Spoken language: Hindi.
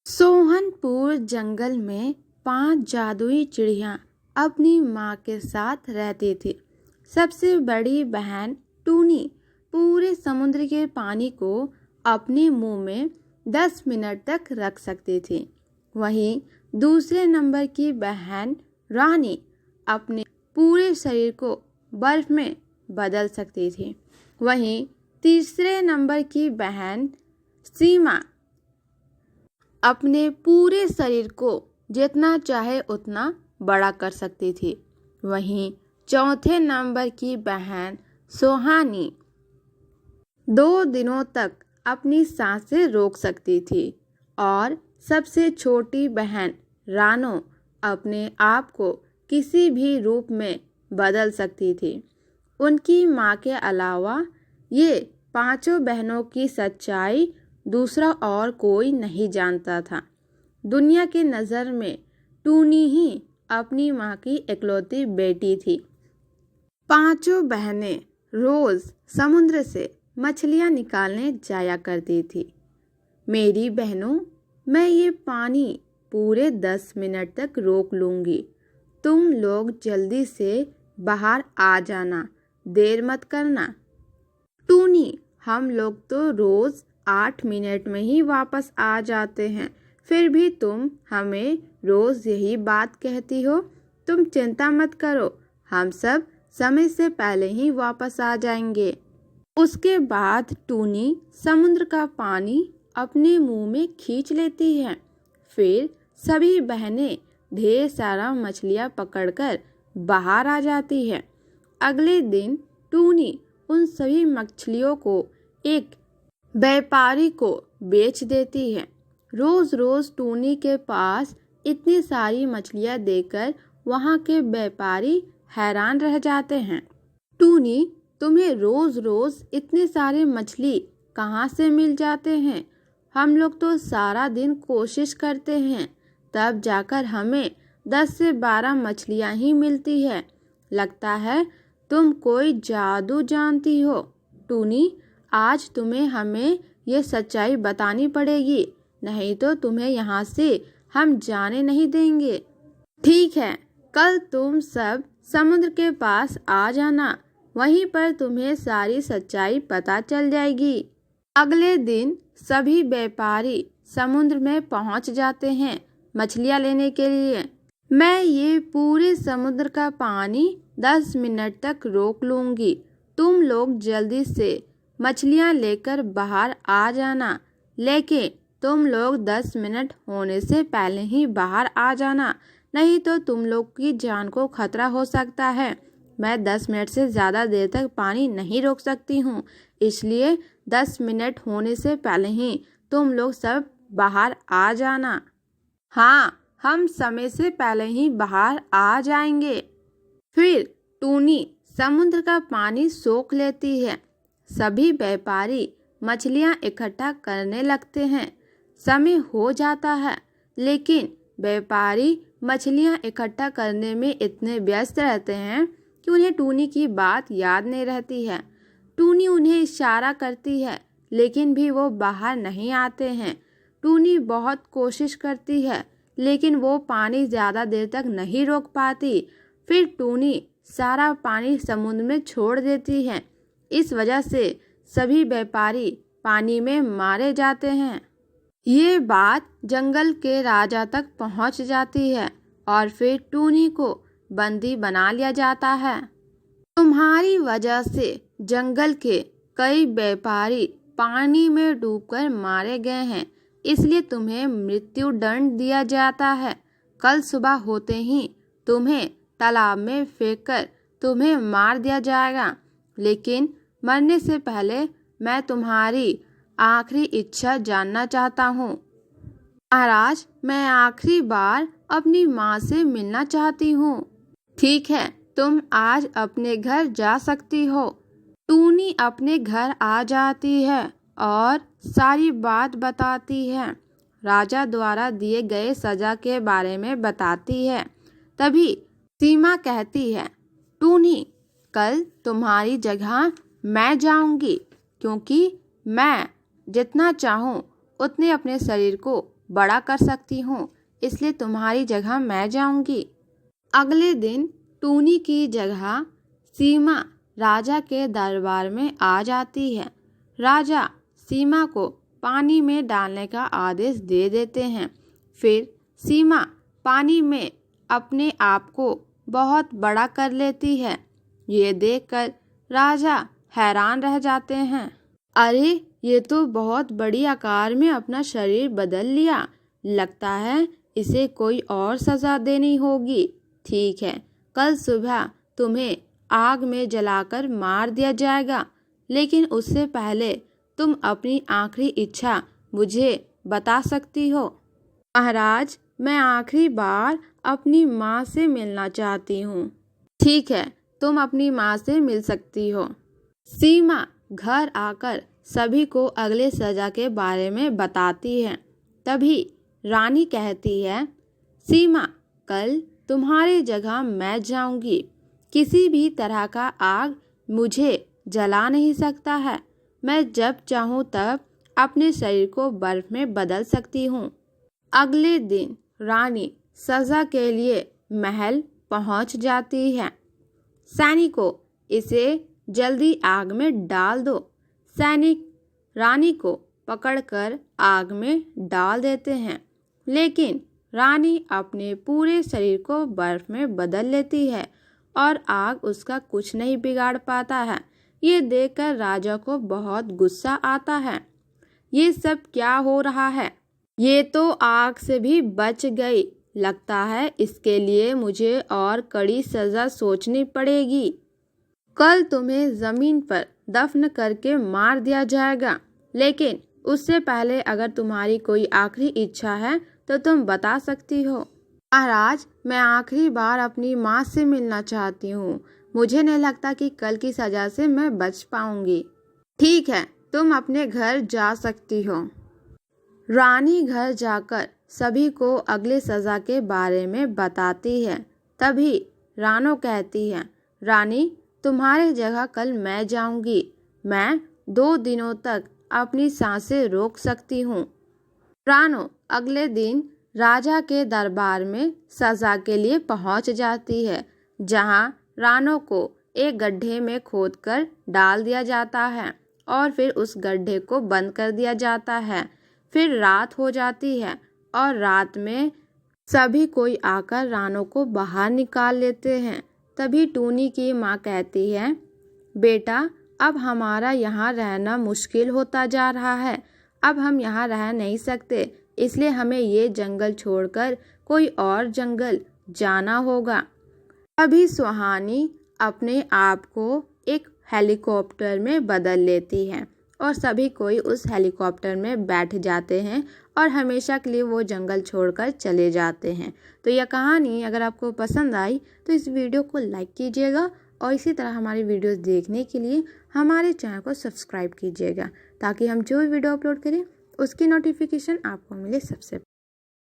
सोहनपुर जंगल में 5 जादुई चिड़िया अपनी माँ के साथ रहती थी। सबसे बड़ी बहन टूनी पूरे समुद्र के पानी को अपने मुंह में 10 मिनट तक रख सकती थी। वहीं दूसरे नंबर की बहन रानी अपने पूरे शरीर को बर्फ में बदल सकती थी। वहीं तीसरे नंबर की बहन सीमा अपने पूरे शरीर को जितना चाहे उतना बड़ा कर सकती थी। वहीं चौथे नंबर की बहन सोहानी 2 दिनों तक अपनी सांसें रोक सकती थी और सबसे छोटी बहन रानो अपने आप को किसी भी रूप में बदल सकती थी। उनकी माँ के अलावा ये 5 बहनों की सच्चाई दूसरा और कोई नहीं जानता था। दुनिया की नज़र में टूनी ही अपनी माँ की इकलौती बेटी थी। 5 बहनें रोज़ समुद्र से मछलियाँ निकालने जाया करती थी। मेरी बहनों, मैं ये पानी पूरे 10 मिनट तक रोक लूँगी। तुम लोग जल्दी से बाहर आ जाना, देर मत करना। टूनी, हम लोग तो रोज़ 8 मिनट में ही वापस आ जाते हैं, फिर भी तुम हमें रोज़ यही बात कहती हो। तुम चिंता मत करो, हम सब समय से पहले ही वापस आ जाएंगे। उसके बाद टूनी समुद्र का पानी अपने मुंह में खींच लेती है। फिर सभी बहनें ढेर सारा मछलियाँ पकड़कर बाहर आ जाती है। अगले दिन टूनी उन सभी मछलियों को एक व्यापारी को बेच देती है। रोज़ रोज़ टूनी के पास इतनी सारी मछलियाँ देखकर वहाँ के व्यापारी हैरान रह जाते हैं। टूनी, तुम्हें रोज़ रोज़ इतने सारे मछली कहाँ से मिल जाते हैं? हम लोग तो सारा दिन कोशिश करते हैं, तब जाकर हमें 10 से 12 मछलियाँ ही मिलती है। लगता है तुम कोई जादू जानती हो। टूनी, आज तुम्हें हमें ये सच्चाई बतानी पड़ेगी, नहीं तो तुम्हें यहाँ से हम जाने नहीं देंगे। ठीक है, कल तुम सब समुद्र के पास आ जाना, वहीं पर तुम्हें सारी सच्चाई पता चल जाएगी। अगले दिन सभी व्यापारी समुद्र में पहुँच जाते हैं मछलियाँ लेने के लिए। मैं ये पूरे समुद्र का पानी 10 मिनट तक रोक लूँगी। तुम लोग जल्दी से मछलियाँ लेकर बाहर आ जाना, लेकिन तुम लोग 10 मिनट होने से पहले ही बाहर आ जाना, नहीं तो तुम लोग की जान को खतरा हो सकता है। मैं 10 मिनट से ज़्यादा देर तक पानी नहीं रोक सकती हूँ, इसलिए 10 मिनट होने से पहले ही तुम लोग सब बाहर आ जाना। हाँ, हम समय से पहले ही बाहर आ जाएंगे। फिर टूनी समुद्र का पानी सोख लेती है। सभी व्यापारी मछलियाँ इकट्ठा करने लगते हैं। समय हो जाता है, लेकिन व्यापारी मछलियाँ इकट्ठा करने में इतने व्यस्त रहते हैं कि उन्हें टूनी की बात याद नहीं रहती है। टूनी उन्हें इशारा करती है, लेकिन भी वो बाहर नहीं आते हैं। टूनी बहुत कोशिश करती है, लेकिन वो पानी ज़्यादा देर तक नहीं रोक पाती। फिर टूनी सारा पानी समुद्र में छोड़ देती है। इस वजह से सभी व्यापारी पानी में मारे जाते हैं। ये बात जंगल के राजा तक पहुंच जाती है और फिर टूनी को बंदी बना लिया जाता है। तुम्हारी वजह से जंगल के कई व्यापारी पानी में डूबकर मारे गए हैं, इसलिए तुम्हें मृत्यु दंड दिया जाता है। कल सुबह होते ही तुम्हें तालाब में फेंककर तुम्हें मार दिया जाएगा, लेकिन मरने से पहले मैं तुम्हारी आखिरी इच्छा जानना चाहता हूँ। महाराज, मैं आखिरी बार अपनी माँ से मिलना चाहती हूँ। ठीक है, तुम आज अपने घर जा सकती हो। टूनी अपने घर आ जाती है और सारी बात बताती है। राजा द्वारा दिए गए सजा के बारे में बताती है। तभी सीमा कहती है, टूनी, कल तुम्हारी जगह मैं जाऊंगी, क्योंकि मैं जितना चाहूँ उतने अपने शरीर को बड़ा कर सकती हूँ, इसलिए तुम्हारी जगह मैं जाऊंगी। अगले दिन टूनी की जगह सीमा राजा के दरबार में आ जाती है। राजा सीमा को पानी में डालने का आदेश दे देते हैं। फिर सीमा पानी में अपने आप को बहुत बड़ा कर लेती है। ये देखकर राजा हैरान रह जाते हैं। अरे, ये तो बहुत बड़ी आकार में अपना शरीर बदल लिया। लगता है इसे कोई और सजा देनी होगी। ठीक है, कल सुबह तुम्हें आग में जलाकर मार दिया जाएगा, लेकिन उससे पहले तुम अपनी आखिरी इच्छा मुझे बता सकती हो। महाराज, मैं आखिरी बार अपनी माँ से मिलना चाहती हूँ। ठीक है, तुम अपनी माँ से मिल सकती हो। सीमा घर आकर सभी को अगले सजा के बारे में बताती है। तभी रानी कहती है, सीमा, कल तुम्हारी जगह मैं जाऊंगी। किसी भी तरह का आग मुझे जला नहीं सकता है। मैं जब चाहूँ तब अपने शरीर को बर्फ में बदल सकती हूँ। अगले दिन रानी सजा के लिए महल पहुँच जाती है। सैनिकों, इसे जल्दी आग में डाल दो। सैनिक रानी को पकड़कर आग में डाल देते हैं, लेकिन रानी अपने पूरे शरीर को बर्फ में बदल लेती है और आग उसका कुछ नहीं बिगाड़ पाता है। ये देखकर राजा को बहुत गुस्सा आता है। ये सब क्या हो रहा है? ये तो आग से भी बच गई। लगता है इसके लिए मुझे और कड़ी सजा सोचनी पड़ेगी। कल तुम्हें जमीन पर दफन करके मार दिया जाएगा, लेकिन उससे पहले अगर तुम्हारी कोई आखिरी इच्छा है तो तुम बता सकती हो। महाराज, मैं आखिरी बार अपनी माँ से मिलना चाहती हूँ। मुझे नहीं लगता कि कल की सजा से मैं बच पाऊंगी। ठीक है, तुम अपने घर जा सकती हो। रानी घर जाकर सभी को अगले सजा के बारे में बताती है। तभी रानो कहती है, रानी, तुम्हारी जगह कल मैं जाऊंगी। मैं 2 दिनों तक अपनी सांसें रोक सकती हूँ। रानो अगले दिन राजा के दरबार में सजा के लिए पहुँच जाती है, जहाँ रानो को एक गड्ढे में खोदकर डाल दिया जाता है और फिर उस गड्ढे को बंद कर दिया जाता है। फिर रात हो जाती है और रात में सभी कोई आकर रानो को बाहर निकाल लेते हैं। तभी टूनी की माँ कहती है, बेटा, अब हमारा यहाँ रहना मुश्किल होता जा रहा है। अब हम यहाँ रह नहीं सकते, इसलिए हमें ये जंगल छोड़कर कोई और जंगल जाना होगा। अभी सुहानी अपने आप को एक हेलीकॉप्टर में बदल लेती है और सभी कोई उस हेलीकॉप्टर में बैठ जाते हैं और हमेशा के लिए वो जंगल छोड़कर चले जाते हैं। तो यह कहानी अगर आपको पसंद आई तो इस वीडियो को लाइक कीजिएगा और इसी तरह हमारी वीडियोस देखने के लिए हमारे चैनल को सब्सक्राइब कीजिएगा, ताकि हम जो भी वीडियो अपलोड करें उसकी नोटिफिकेशन आपको मिले सबसे